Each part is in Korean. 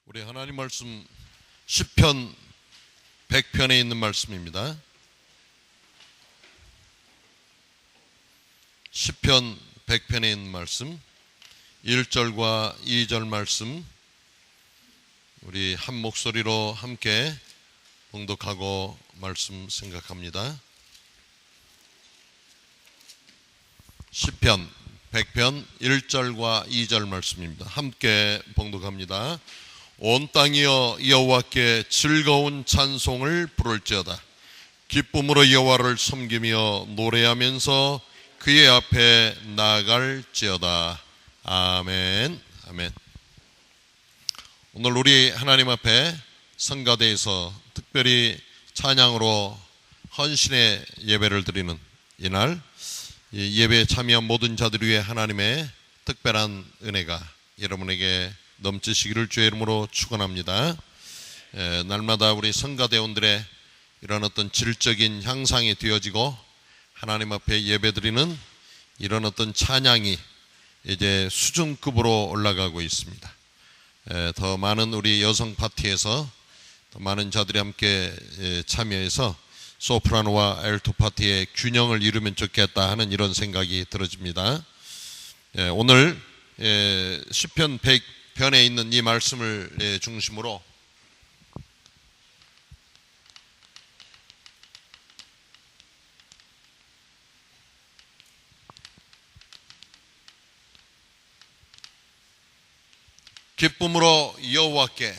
우리 하나님 말씀 시편 100편에 있는 말씀입니다. 시편 100편에 있는 말씀 1절과 2절 말씀 우리 한 목소리로 함께 봉독하고 말씀 생각합니다. 시편 100편 1절과 2절 말씀입니다. 함께 봉독합니다. 온 땅이여 여호와께 즐거운 찬송을 부를지어다. 기쁨으로 여호와를 섬기며 노래하면서 그의 앞에 나아갈지어다. 아멘. 아멘. 오늘 우리 하나님 앞에 성가대에서 특별히 찬양으로 헌신의 예배를 드리는 이날, 이 예배에 참여한 모든 자들 위해 하나님의 특별한 은혜가 여러분에게 넘치시기를 주의 이름으로 축원합니다. 날마다 우리 성가대원들의 이런 어떤 질적인 향상이 되어지고 하나님 앞에 예배드리는 이런 어떤 찬양이 이제 수준급으로 올라가고 있습니다. 더 많은 우리 여성 파티에서 더 많은 자들이 함께 참여해서 소프라노와 알토 파티의 균형을 이루면 좋겠다 하는 이런 생각이 들어집니다. 오늘 시편 100편에 있는 이 말씀을 중심으로 기쁨으로 여호와께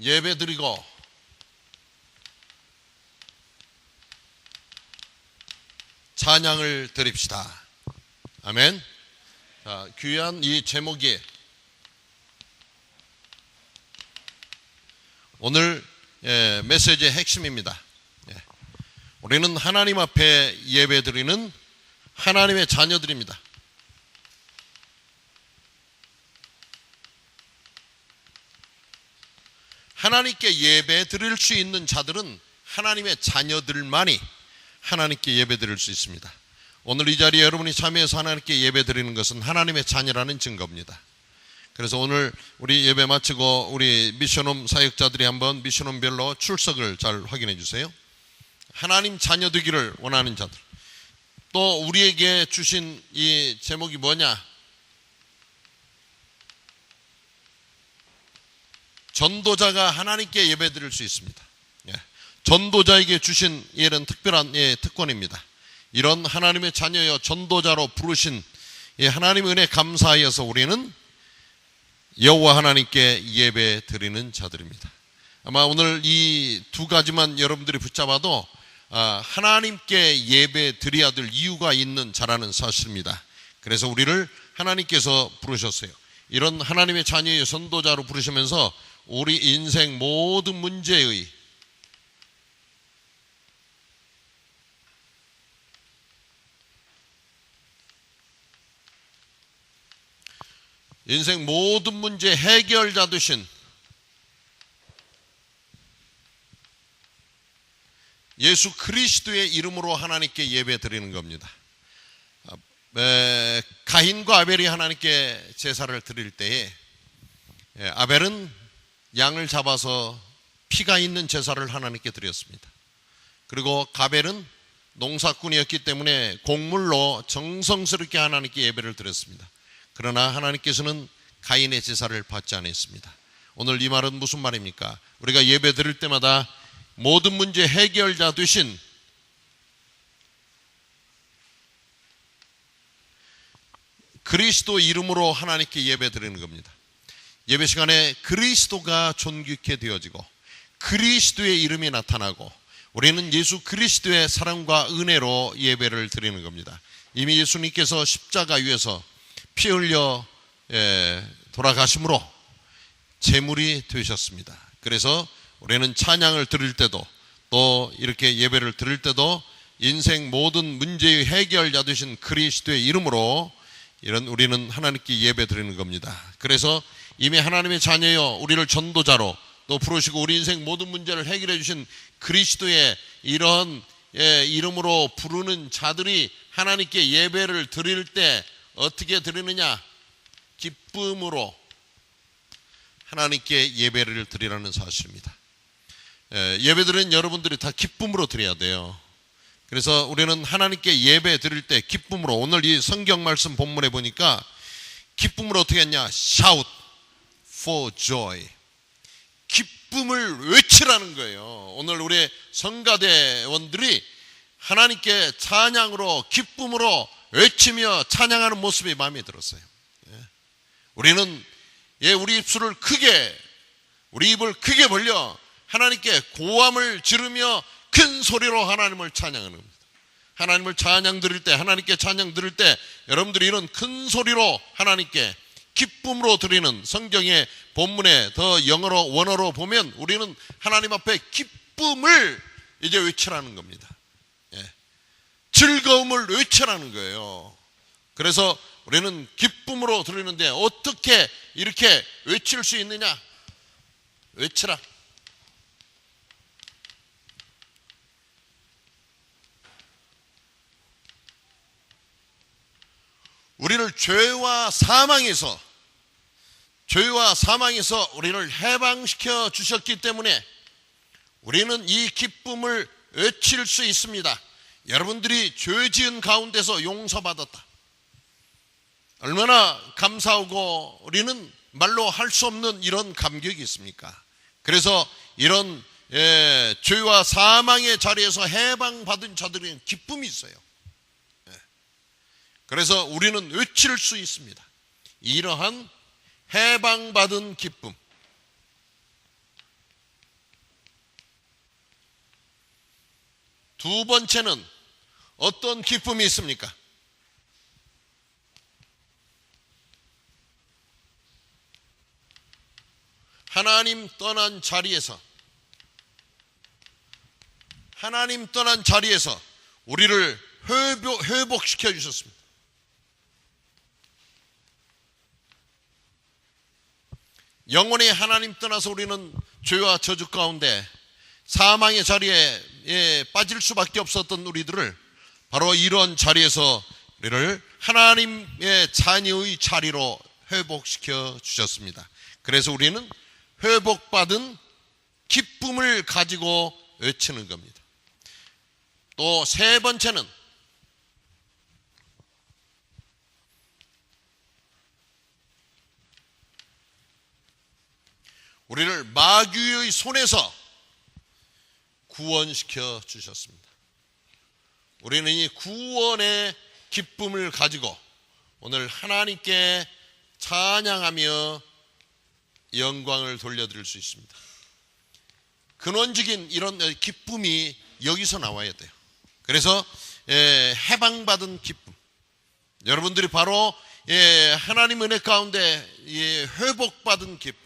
예배드리고 찬양을 드립시다. 아멘. 자, 귀한 이 제목이 오늘 메시지의 핵심입니다. 우리는 하나님 앞에 예배드리는 하나님의 자녀들입니다. 하나님께 예배 드릴 수 있는 자들은 하나님의 자녀들만이 하나님께 예배 드릴 수 있습니다. 오늘 이 자리에 여러분이 참여해서 하나님께 예배 드리는 것은 하나님의 자녀라는 증거입니다. 그래서 오늘 우리 예배 마치고 우리 미션홈 사역자들이 한번 미션홈별로 출석을 잘 확인해 주세요. 하나님 자녀 되기를 원하는 자들. 또 우리에게 주신 이 제목이 뭐냐? 전도자가 하나님께 예배 드릴 수 있습니다. 전도자에게 주신 이런 특별한 특권입니다. 이런 하나님의 자녀여 전도자로 부르신 하나님의 은혜에 감사하여서 우리는 여호와 하나님께 예배 드리는 자들입니다. 아마 오늘 이 두 가지만 여러분들이 붙잡아도 하나님께 예배 드려야 될 이유가 있는 자라는 사실입니다. 그래서 우리를 하나님께서 부르셨어요. 이런 하나님의 자녀의 전도자로 부르시면서 우리 인생 모든 문제의 인생 모든 문제 해결자 되신 예수 그리스도의 이름으로 하나님께 예배 드리는 겁니다. 가인과 아벨이 하나님께 제사를 드릴 때에 아벨은 양을 잡아서 피가 있는 제사를 하나님께 드렸습니다. 그리고 가벨은 농사꾼이었기 때문에 곡물로 정성스럽게 하나님께 예배를 드렸습니다. 그러나 하나님께서는 가인의 제사를 받지 않았습니다. 오늘 이 말은 무슨 말입니까? 우리가 예배 드릴 때마다 모든 문제 해결자 되신 그리스도 이름으로 하나님께 예배 드리는 겁니다. 예배 시간에 그리스도가 존귀케 되어지고 그리스도의 이름이 나타나고 우리는 예수 그리스도의 사랑과 은혜로 예배를 드리는 겁니다. 이미 예수님께서 십자가 위에서 피 흘려 돌아가심으로 제물이 되셨습니다. 그래서 우리는 찬양을 드릴 때도 또 이렇게 예배를 드릴 때도 인생 모든 문제의 해결자 되신 그리스도의 이름으로 우리는 하나님께 예배 드리는 겁니다. 그래서 이미 하나님의 자녀여 우리를 전도자로 또 부르시고 우리 인생 모든 문제를 해결해 주신 그리스도의 이런 이름으로 부르는 자들이 하나님께 예배를 드릴 때 어떻게 드리느냐? 기쁨으로 하나님께 예배를 드리라는 사실입니다. 예배드리는 여러분들이 다 기쁨으로 드려야 돼요. 그래서 우리는 하나님께 예배 드릴 때 기쁨으로, 오늘 이 성경 말씀 본문에 보니까 기쁨으로 어떻게 했냐? Shout for joy. 기쁨을 외치라는 거예요. 오늘 우리 성가대원들이 하나님께 찬양으로, 기쁨으로 외치며 찬양하는 모습이 마음에 들었어요. 우리는 우리 입술을 크게, 우리 입을 크게 벌려 하나님께 고함을 지르며 큰 소리로 하나님을 찬양하는 겁니다. 하나님을 찬양 드릴 때, 하나님께 찬양 드릴 때 여러분들이 이런 큰 소리로 하나님께 기쁨으로 드리는, 성경의 본문에 더 영어로, 원어로 보면 우리는 하나님 앞에 기쁨을 이제 외치라는 겁니다. 즐거움을 외치라는 거예요. 그래서 우리는 기쁨으로 드리는데 어떻게 이렇게 외칠 수 있느냐? 외치라. 우리를 죄와 사망에서 우리를 해방시켜 주셨기 때문에 우리는 이 기쁨을 외칠 수 있습니다. 여러분들이 죄 지은 가운데서 용서받았다. 얼마나 감사하고 우리는 말로 할 수 없는 이런 감격이 있습니까? 그래서 이런 죄와 사망의 자리에서 해방받은 자들에게는 기쁨이 있어요. 그래서 우리는 외칠 수 있습니다. 이러한 해방받은 기쁨. 두 번째는 어떤 기쁨이 있습니까? 하나님 떠난 자리에서 우리를 회복시켜 주셨습니다. 영원히 하나님 떠나서 우리는 죄와 저주 가운데 사망의 자리에 빠질 수밖에 없었던 우리들을 바로 이런 자리에서 우리를 하나님의 자녀의 자리로 회복시켜 주셨습니다. 그래서 우리는 회복받은 기쁨을 가지고 외치는 겁니다. 또 세 번째는 우리를 마귀의 손에서 구원시켜 주셨습니다. 우리는 이 구원의 기쁨을 가지고 오늘 하나님께 찬양하며 영광을 돌려드릴 수 있습니다. 근원적인 이런 기쁨이 여기서 나와야 돼요. 그래서 해방받은 기쁨, 여러분들이 바로 하나님 은혜 가운데 회복받은 기쁨,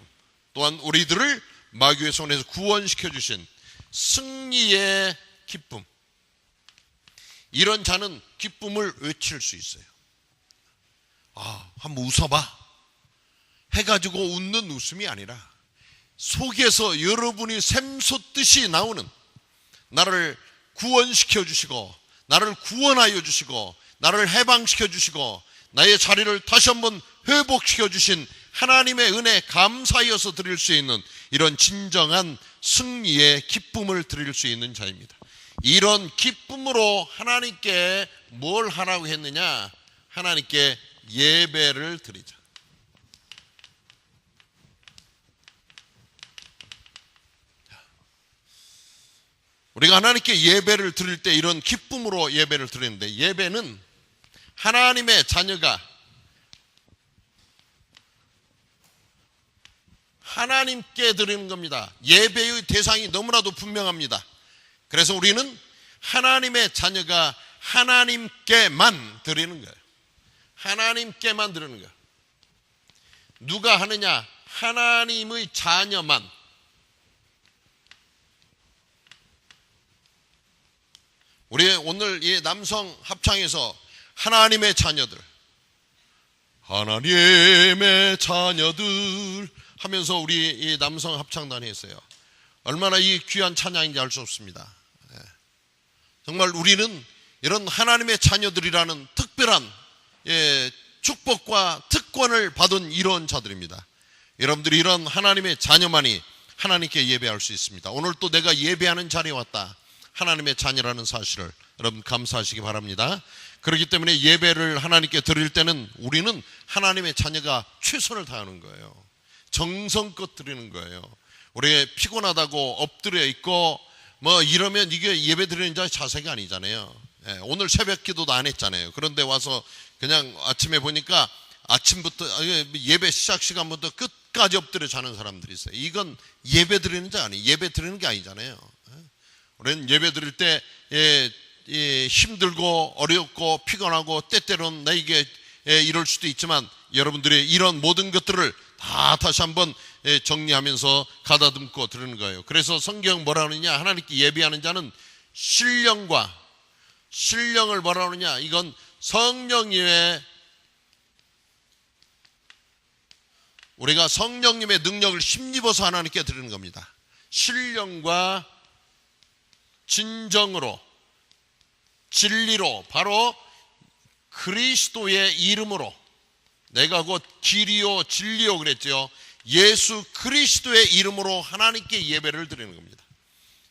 또한 우리들을 마귀의 손에서 구원시켜 주신 승리의 기쁨, 이런 자는 기쁨을 외칠 수 있어요. 한번 웃어봐 해가지고 웃는 웃음이 아니라 속에서 여러분이 샘솟듯이 나오는, 나를 구원시켜 주시고 나를 구원하여 주시고 나를 해방시켜 주시고 나의 자리를 다시 한번 회복시켜 주신 하나님의 은혜 감사하여서 드릴 수 있는 이런 진정한 승리의 기쁨을 드릴 수 있는 자입니다. 이런 기쁨으로 하나님께 뭘 하라고 했느냐? 하나님께 예배를 드리자. 우리가 하나님께 예배를 드릴 때 이런 기쁨으로 예배를 드리는데, 예배는 하나님의 자녀가 하나님께 드리는 겁니다. 예배의 대상이 너무나도 분명합니다. 그래서 우리는 하나님의 자녀가 하나님께만 드리는 거예요. 하나님께만 드리는 거예요. 누가 하느냐? 하나님의 자녀만. 우리 오늘 이 남성 합창에서 하나님의 자녀들 하면서 우리 이 남성 합창단이 했어요. 얼마나 이 귀한 찬양인지 알 수 없습니다. 정말 우리는 이런 하나님의 자녀들이라는 특별한 축복과 특권을 받은 이런 자들입니다. 여러분들이 이런 하나님의 자녀만이 하나님께 예배할 수 있습니다. 오늘 또 내가 예배하는 자리에 왔다, 하나님의 자녀라는 사실을 여러분 감사하시기 바랍니다. 그렇기 때문에 예배를 하나님께 드릴 때는 우리는 하나님의 자녀가 최선을 다하는 거예요. 정성껏 드리는 거예요. 우리 피곤하다고 엎드려 있고 뭐 이러면 이게 예배 드리는 자의 자세가 아니잖아요. 오늘 새벽 기도도 안 했잖아요. 그런데 와서 그냥 아침에 보니까 아침부터 예배 시작 시간부터 끝까지 엎드려 자는 사람들이 있어요. 이건 예배 드리는 자 아니에요. 예배 드리는 게 아니잖아요. 우리는 예배 드릴 때 힘들고 어렵고 피곤하고 때때로는 나에게 이럴 수도 있지만 여러분들이 이런 모든 것들을 다 다시 한번 정리하면서 가다듬고 드리는 거예요. 그래서 성경 뭐라 하느냐, 하나님께 예배하는 자는 신령을 뭐라 하느냐, 이건 성령님의, 우리가 성령님의 능력을 힘입어서 하나님께 드리는 겁니다. 신령과 진정으로, 진리로, 바로 그리스도의 이름으로, 내가 곧 길이요 진리요 그랬죠. 예수 그리스도의 이름으로 하나님께 예배를 드리는 겁니다.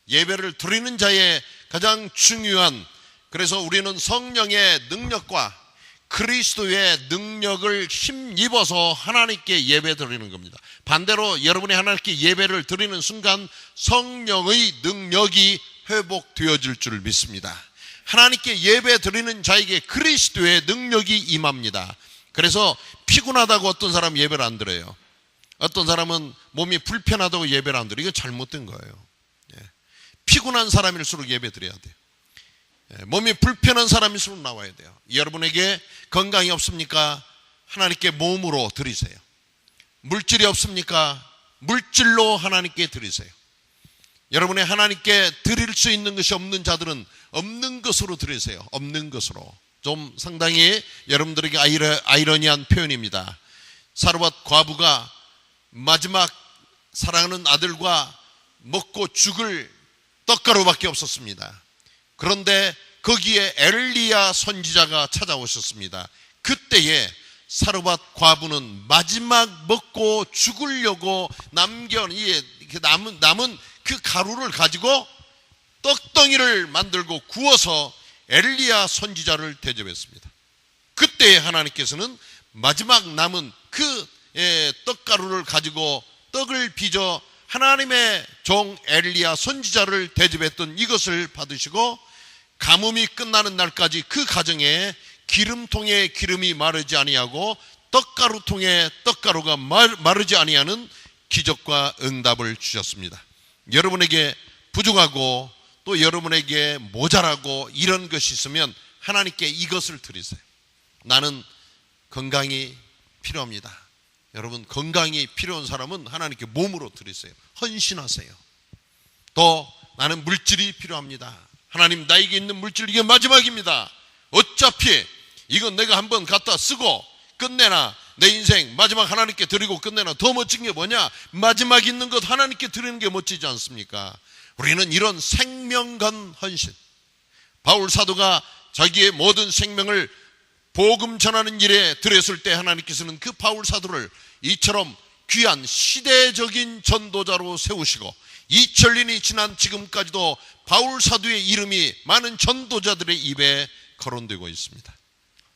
예배를 드리는 자의 가장 중요한, 그래서 우리는 성령의 능력과 그리스도의 능력을 힘입어서 하나님께 예배 드리는 겁니다. 반대로 여러분이 하나님께 예배를 드리는 순간 성령의 능력이 회복되어질 줄 믿습니다. 하나님께 예배 드리는 자에게 그리스도의 능력이 임합니다. 그래서 피곤하다고 어떤 사람은 예배를 안 드려요. 어떤 사람은 몸이 불편하다고 예배를 안 드려요. 이거 잘못된 거예요. 피곤한 사람일수록 예배 드려야 돼요. 몸이 불편한 사람일수록 나와야 돼요. 여러분에게 건강이 없습니까? 하나님께 몸으로 드리세요. 물질이 없습니까? 물질로 하나님께 드리세요. 여러분의 하나님께 드릴 수 있는 것이 없는 자들은 없는 것으로 드리세요. 없는 것으로. 좀 상당히 여러분들에게 아이러니한 표현입니다. 사르밧 과부가 마지막 사랑하는 아들과 먹고 죽을 떡가루밖에 없었습니다. 그런데 거기에 엘리야 선지자가 찾아오셨습니다. 그때에 사르밧 과부는 마지막 먹고 죽으려고 남은 그 가루를 가지고 떡덩이를 만들고 구워서 엘리야 선지자를 대접했습니다. 그때 하나님께서는 마지막 남은 그 떡가루를 가지고 떡을 빚어 하나님의 종 엘리야 선지자를 대접했던 이것을 받으시고, 가뭄이 끝나는 날까지 그 가정에 기름통에 기름이 마르지 아니하고 떡가루통에 떡가루가 마르지 아니하는 기적과 응답을 주셨습니다. 여러분에게 부족하고 또 여러분에게 모자라고 이런 것이 있으면 하나님께 이것을 드리세요. 나는 건강이 필요합니다. 여러분, 건강이 필요한 사람은 하나님께 몸으로 드리세요. 헌신하세요. 또 나는 물질이 필요합니다. 하나님, 나에게 있는 물질 이게 마지막입니다. 어차피 이건 내가 한번 갖다 쓰고 끝내나, 내 인생 마지막 하나님께 드리고 끝내나. 더 멋진 게 뭐냐? 마지막 있는 것 하나님께 드리는 게 멋지지 않습니까? 우리는 이런 생명 건 헌신, 바울 사도가 자기의 모든 생명을 복음 전하는 일에 들였을 때 하나님께서는 그 바울 사도를 이처럼 귀한 시대적인 전도자로 세우시고 2000년이 지난 지금까지도 바울 사도의 이름이 많은 전도자들의 입에 거론되고 있습니다.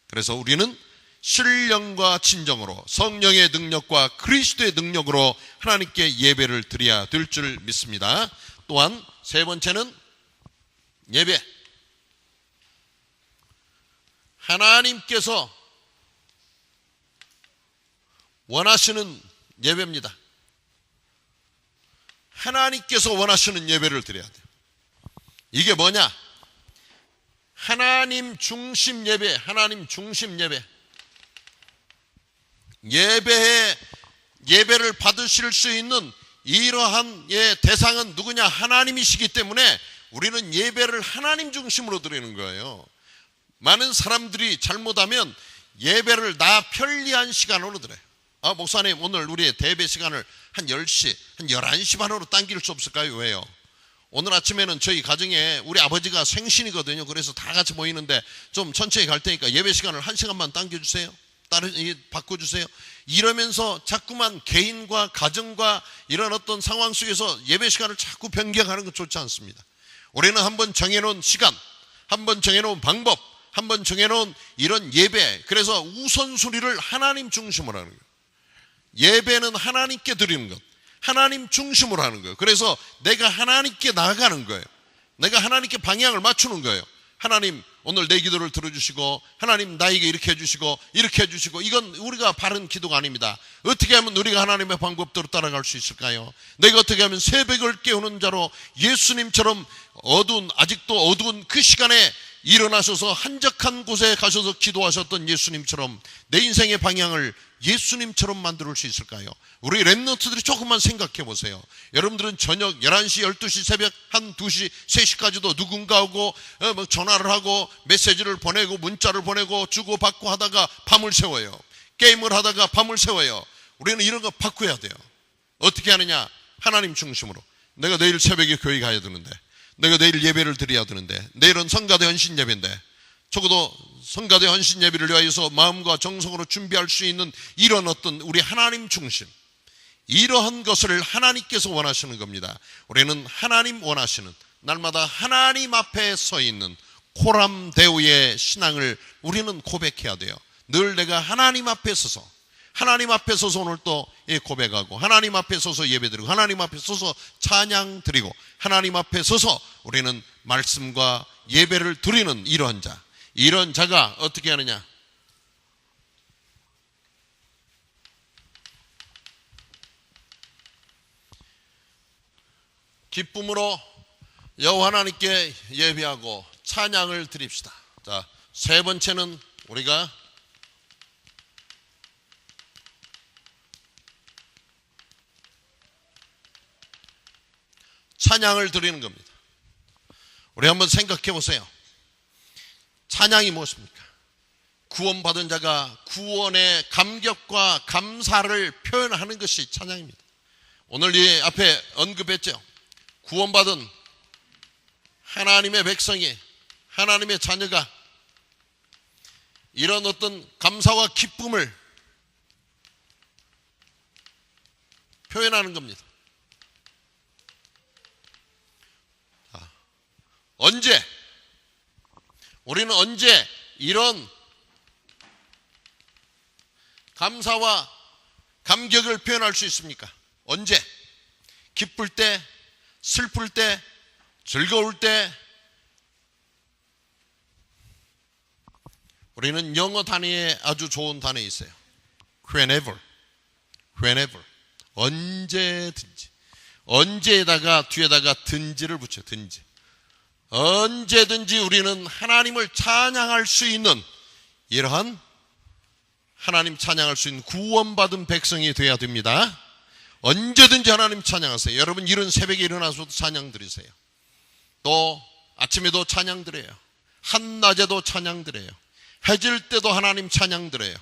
그래서 우리는 신령과 진정으로 성령의 능력과 그리스도의 능력으로 하나님께 예배를 드려야 될 줄 믿습니다. 또한 세 번째는 예배. 하나님께서 원하시는 예배입니다. 하나님께서 원하시는 예배를 드려야 돼요. 이게 뭐냐? 하나님 중심 예배, 하나님 중심 예배. 예배를 받으실 수 있는 이러한 대상은 누구냐? 하나님이시기 때문에 우리는 예배를 하나님 중심으로 드리는 거예요. 많은 사람들이 잘못하면 예배를 나 편리한 시간으로 드려요. 목사님, 오늘 우리의 대배 시간을 한 10시, 한 11시 반으로 당길 수 없을까요? 왜요? 오늘 아침에는 저희 가정에 우리 아버지가 생신이거든요. 그래서 다 같이 모이는데 좀 천천히 갈 테니까 예배 시간을 1시간만 당겨주세요. 바꿔주세요. 이러면서 자꾸만 개인과 가정과 이런 어떤 상황 속에서 예배 시간을 자꾸 변경하는 건 좋지 않습니다. 우리는 한번 정해놓은 시간, 한번 정해놓은 방법, 한번 정해놓은 이런 예배, 그래서 우선순위를 하나님 중심으로 하는 거예요. 예배는 하나님께 드리는 것, 하나님 중심으로 하는 거예요. 그래서 내가 하나님께 나아가는 거예요. 내가 하나님께 방향을 맞추는 거예요. 하나님 오늘 내 기도를 들어주시고, 하나님 나에게 이렇게 해주시고 이렇게 해주시고, 이건 우리가 바른 기도가 아닙니다. 어떻게 하면 우리가 하나님의 방법대로 따라갈 수 있을까요? 내가 어떻게 하면 새벽을 깨우는 자로 예수님처럼 아직도 어두운 그 시간에 일어나셔서 한적한 곳에 가셔서 기도하셨던 예수님처럼 내 인생의 방향을 예수님처럼 만들 수 있을까요? 우리 랩런트들이 조금만 생각해 보세요. 여러분들은 저녁 11시, 12시, 새벽 1, 2시, 3시까지도 누군가하고 전화를 하고 메시지를 보내고 문자를 보내고 주고받고 하다가 밤을 새워요. 게임을 하다가 밤을 새워요. 우리는 이런 거 바꿔야 돼요. 어떻게 하느냐? 하나님 중심으로. 내가 내일 새벽에 교회 가야 되는데, 내가 내일 예배를 드려야 되는데, 내일은 성가대 헌신 예배인데, 적어도 성가대 헌신 예배를 위하여서 마음과 정성으로 준비할 수 있는 이런 어떤 우리 하나님 중심, 이러한 것을 하나님께서 원하시는 겁니다. 우리는 하나님 원하시는, 날마다 하나님 앞에 서 있는 코람데오의 신앙을 우리는 고백해야 돼요. 늘 내가 하나님 앞에 서서 오늘 또 고백하고, 하나님 앞에 서서 예배드리고, 하나님 앞에 서서 찬양 드리고, 하나님 앞에 서서 우리는 말씀과 예배를 드리는 이런 자가 어떻게 하느냐? 기쁨으로 여호와 하나님께 예배하고 찬양을 드립시다. 자, 세 번째는 우리가 찬양을 드리는 겁니다. 우리 한번 생각해 보세요. 찬양이 무엇입니까? 구원받은 자가 구원의 감격과 감사를 표현하는 것이 찬양입니다. 오늘 이 앞에 언급했죠. 구원받은 하나님의 백성이, 하나님의 자녀가 이런 어떤 감사와 기쁨을 표현하는 겁니다. 우리는 언제 이런 감사와 감격을 표현할 수 있습니까? 언제? 기쁠 때, 슬플 때, 즐거울 때. 우리는 영어 단어에 아주 좋은 단어 있어요. whenever. 언제든지. 언제에다가 뒤에다가 든지를 붙여. 든지. 언제든지 우리는 하나님을 찬양할 수 있는, 이러한 하나님 찬양할 수 있는 구원받은 백성이 되어야 됩니다. 언제든지 하나님 찬양하세요. 여러분 이른 새벽에 일어나서도 찬양 드리세요. 또 아침에도 찬양 드려요. 한낮에도 찬양 드려요. 해질 때도 하나님 찬양 드려요.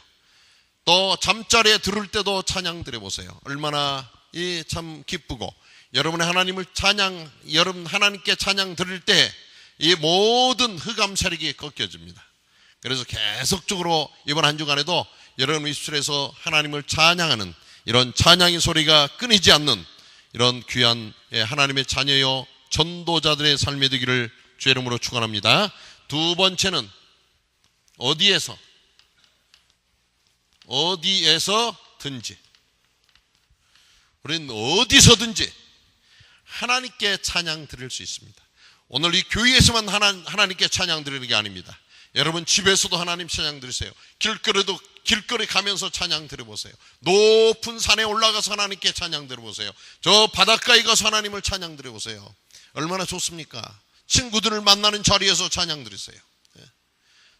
또 잠자리에 들을 때도 찬양 드려보세요. 얼마나 참 기쁘고, 여러분의 하나님을 여러분 하나님께 찬양 드릴 때 이 모든 흑암 세력이 꺾여집니다. 그래서 계속적으로 이번 한 주간에도 여러분 입술에서 하나님을 찬양하는 이런 찬양의 소리가 끊이지 않는 이런 귀한 하나님의 자녀요 전도자들의 삶이 되기를 주의 이름으로 축원합니다. 두 번째는 어디에서든지, 우리는 어디서든지 하나님께 찬양 드릴 수 있습니다. 오늘 이 교회에서만 하나님께 찬양 드리는 게 아닙니다. 여러분 집에서도 하나님 찬양 드리세요. 길거리 가면서 찬양 드려보세요. 높은 산에 올라가서 하나님께 찬양 드려보세요. 저 바닷가에 가서 하나님을 찬양 드려보세요. 얼마나 좋습니까? 친구들을 만나는 자리에서 찬양 드리세요.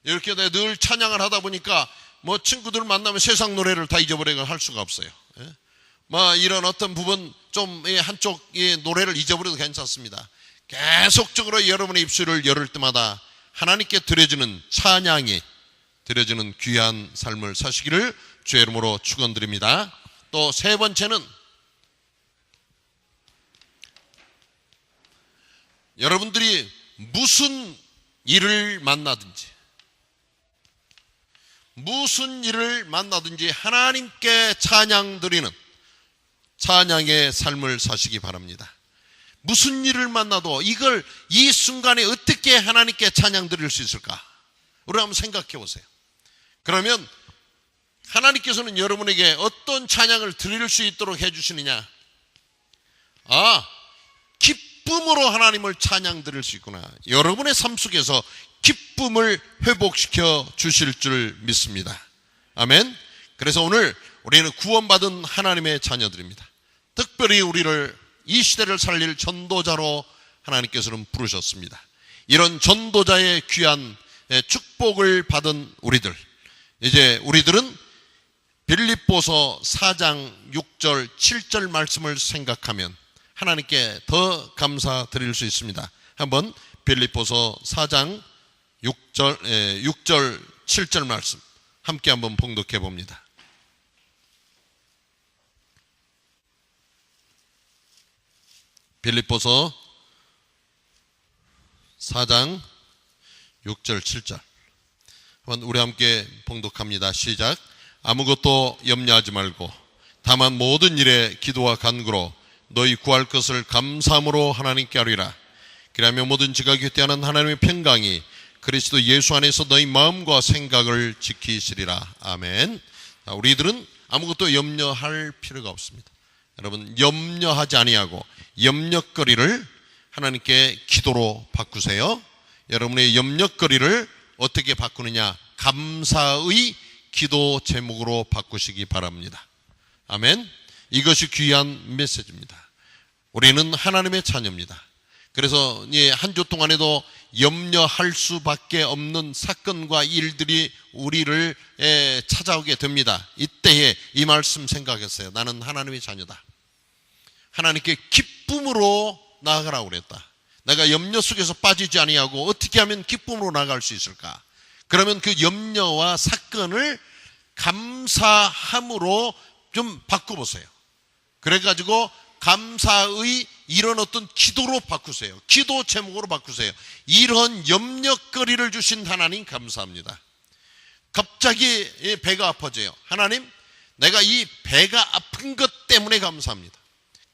이렇게 늘 찬양을 하다 보니까 친구들을 만나면 세상 노래를 다 잊어버리고 할 수가 없어요. 이런 어떤 부분 좀 한쪽 노래를 잊어버려도 괜찮습니다. 계속적으로 여러분의 입술을 열을 때마다 하나님께 드려지는 찬양이 드려지는 귀한 삶을 사시기를 주의 이름으로 축원드립니다. 또 세 번째는 여러분들이 무슨 일을 만나든지, 무슨 일을 만나든지 하나님께 찬양 드리는 찬양의 삶을 사시기 바랍니다. 무슨 일을 만나도 이 순간에 어떻게 하나님께 찬양 드릴 수 있을까? 우리 한번 생각해 보세요. 그러면 하나님께서는 여러분에게 어떤 찬양을 드릴 수 있도록 해주시느냐? 기쁨으로 하나님을 찬양 드릴 수 있구나. 여러분의 삶 속에서 기쁨을 회복시켜 주실 줄 믿습니다. 아멘. 그래서 오늘 우리는 구원받은 하나님의 자녀들입니다. 특별히 우리를 이 시대를 살릴 전도자로 하나님께서는 부르셨습니다. 이런 전도자의 귀한 축복을 받은 우리들, 이제 우리들은 빌립보서 4장 6절 7절 말씀을 생각하면 하나님께 더 감사드릴 수 있습니다. 한번 빌립보서 4장 6절 7절 말씀 함께 한번 봉독해 봅니다. 빌립보서 4장 6절 7절 한번 우리 함께 봉독합니다. 시작. 아무것도 염려하지 말고 다만 모든 일에 기도와 간구로 너희 구할 것을 감사함으로 하나님께 아뢰라. 그러면 모든 지각이 때하는 하나님의 평강이 그리스도 예수 안에서 너희 마음과 생각을 지키시리라. 아멘. 우리들은 아무것도 염려할 필요가 없습니다. 여러분, 염려하지 아니하고 염려거리를 하나님께 기도로 바꾸세요. 여러분의 염려거리를 어떻게 바꾸느냐? 감사의 기도 제목으로 바꾸시기 바랍니다. 아멘. 이것이 귀한 메시지입니다. 우리는 하나님의 자녀입니다. 그래서 한 주 동안에도 염려할 수밖에 없는 사건과 일들이 우리를 찾아오게 됩니다. 이때에 이 말씀 생각했어요. 나는 하나님의 자녀다. 하나님께 기쁨으로 나아가라고 그랬다. 내가 염려 속에서 빠지지 아니하고 어떻게 하면 기쁨으로 나아갈 수 있을까? 그러면 그 염려와 사건을 감사함으로 좀 바꿔보세요. 그래가지고 감사의 이런 어떤 기도로 바꾸세요. 기도 제목으로 바꾸세요. 이런 염려거리를 주신 하나님 감사합니다. 갑자기 배가 아파져요. 하나님, 내가 이 배가 아픈 것 때문에 감사합니다.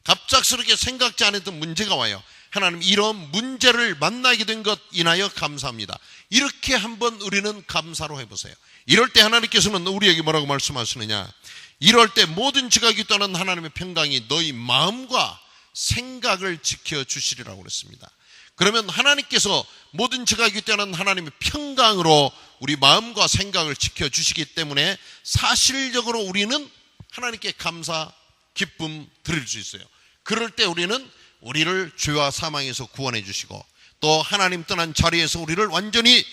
갑작스럽게 생각지 않았던 문제가 와요. 하나님, 이런 문제를 만나게 된 것 인하여 감사합니다. 이렇게 한번 우리는 감사로 해보세요. 이럴 때 하나님께서는 우리에게 뭐라고 말씀하시느냐? 이럴 때 모든 지각이 떠난 하나님의 평강이 너희 마음과 생각을 지켜주시리라고 그랬습니다. 그러면 하나님께서 모든 지각이 떠난 하나님의 평강으로 우리 마음과 생각을 지켜주시기 때문에 사실적으로 우리는 하나님께 감사, 기쁨 드릴 수 있어요. 그럴 때 우리는 우리를 죄와 사망에서 구원해 주시고 또 하나님 떠난 자리에서 우리를 완전히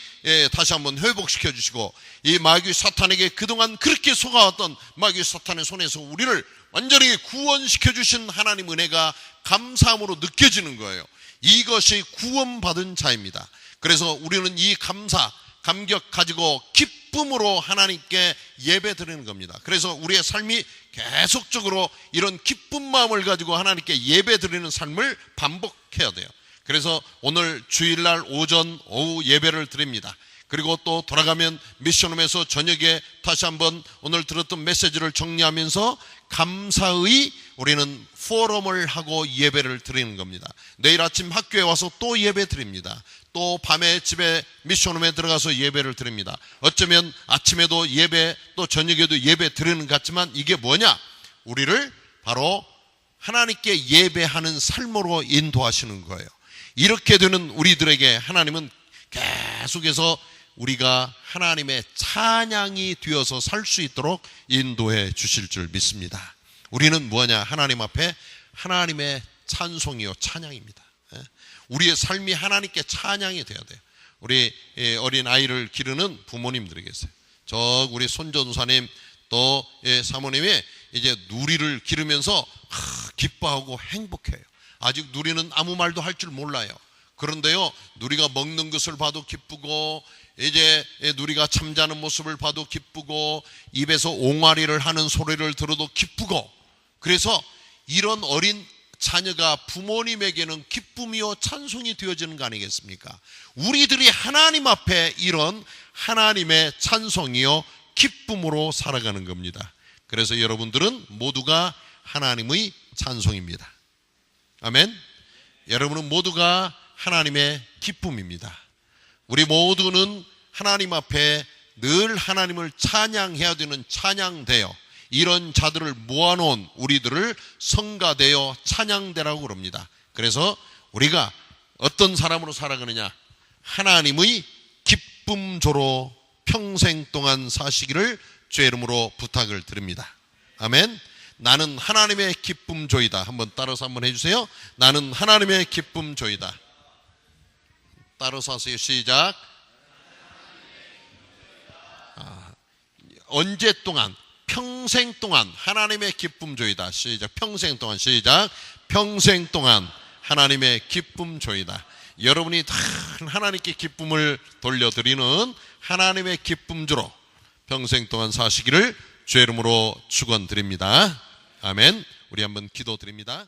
다시 한번 회복시켜 주시고 이 마귀 사탄에게 그동안 그렇게 속아왔던 마귀 사탄의 손에서 우리를 완전히 구원시켜 주신 하나님 은혜가 감사함으로 느껴지는 거예요. 이것이 구원받은 자입니다. 그래서 우리는 이 감사, 감격 가지고 기쁨으로 하나님께 예배 드리는 겁니다. 그래서 우리의 삶이 계속적으로 이런 기쁜 마음을 가지고 하나님께 예배 드리는 삶을 반복해야 돼요. 그래서 오늘 주일날 오전, 오후 예배를 드립니다. 그리고 또 돌아가면 미션홈에서 저녁에 다시 한번 오늘 들었던 메시지를 정리하면서 감사의 우리는 포럼을 하고 예배를 드리는 겁니다. 내일 아침 학교에 와서 또 예배 드립니다. 또 밤에 집에 미션홈에 들어가서 예배를 드립니다. 어쩌면 아침에도 예배 또 저녁에도 예배 드리는 것 같지만 이게 뭐냐? 우리를 바로 하나님께 예배하는 삶으로 인도하시는 거예요. 이렇게 되는 우리들에게 하나님은 계속해서 우리가 하나님의 찬양이 되어서 살 수 있도록 인도해 주실 줄 믿습니다. 우리는 뭐냐? 하나님 앞에 하나님의 찬송이요 찬양입니다. 우리의 삶이 하나님께 찬양이 돼야 돼요. 우리 어린 아이를 기르는 부모님들이 계세요. 저 우리 손전사님 또 사모님이 이제 누리를 기르면서 기뻐하고 행복해요. 아직 누리는 아무 말도 할 줄 몰라요. 그런데요, 누리가 먹는 것을 봐도 기쁘고 이제 누리가 잠자는 모습을 봐도 기쁘고 입에서 옹알이를 하는 소리를 들어도 기쁘고, 그래서 이런 어린 자녀가 부모님에게는 기쁨이요 찬송이 되어지는 거 아니겠습니까? 우리들이 하나님 앞에 이런 하나님의 찬송이요 기쁨으로 살아가는 겁니다. 그래서 여러분들은 모두가 하나님의 찬송입니다. 아멘. 여러분은 모두가 하나님의 기쁨입니다. 우리 모두는 하나님 앞에 늘 하나님을 찬양해야 되는 찬양대요, 이런 자들을 모아놓은 우리들을 성가대요 찬양대라고 그럽니다. 그래서 우리가 어떤 사람으로 살아가느냐, 하나님의 기쁨조로 평생 동안 사시기를 주의 이름으로 부탁을 드립니다. 아멘. 나는 하나님의 기쁨조이다. 한번 따라서 한번 해주세요. 나는 하나님의 기쁨조이다. 따라서 하세요. 시작. 언제 동안? 평생 동안 하나님의 기쁨조이다. 시작. 평생 동안. 시작. 평생 동안 하나님의 기쁨조이다. 여러분이 다 하나님께 기쁨을 돌려드리는 하나님의 기쁨조로 평생 동안 사시기를 주의 이름으로 축원드립니다. 아멘. 우리 한번 기도드립니다.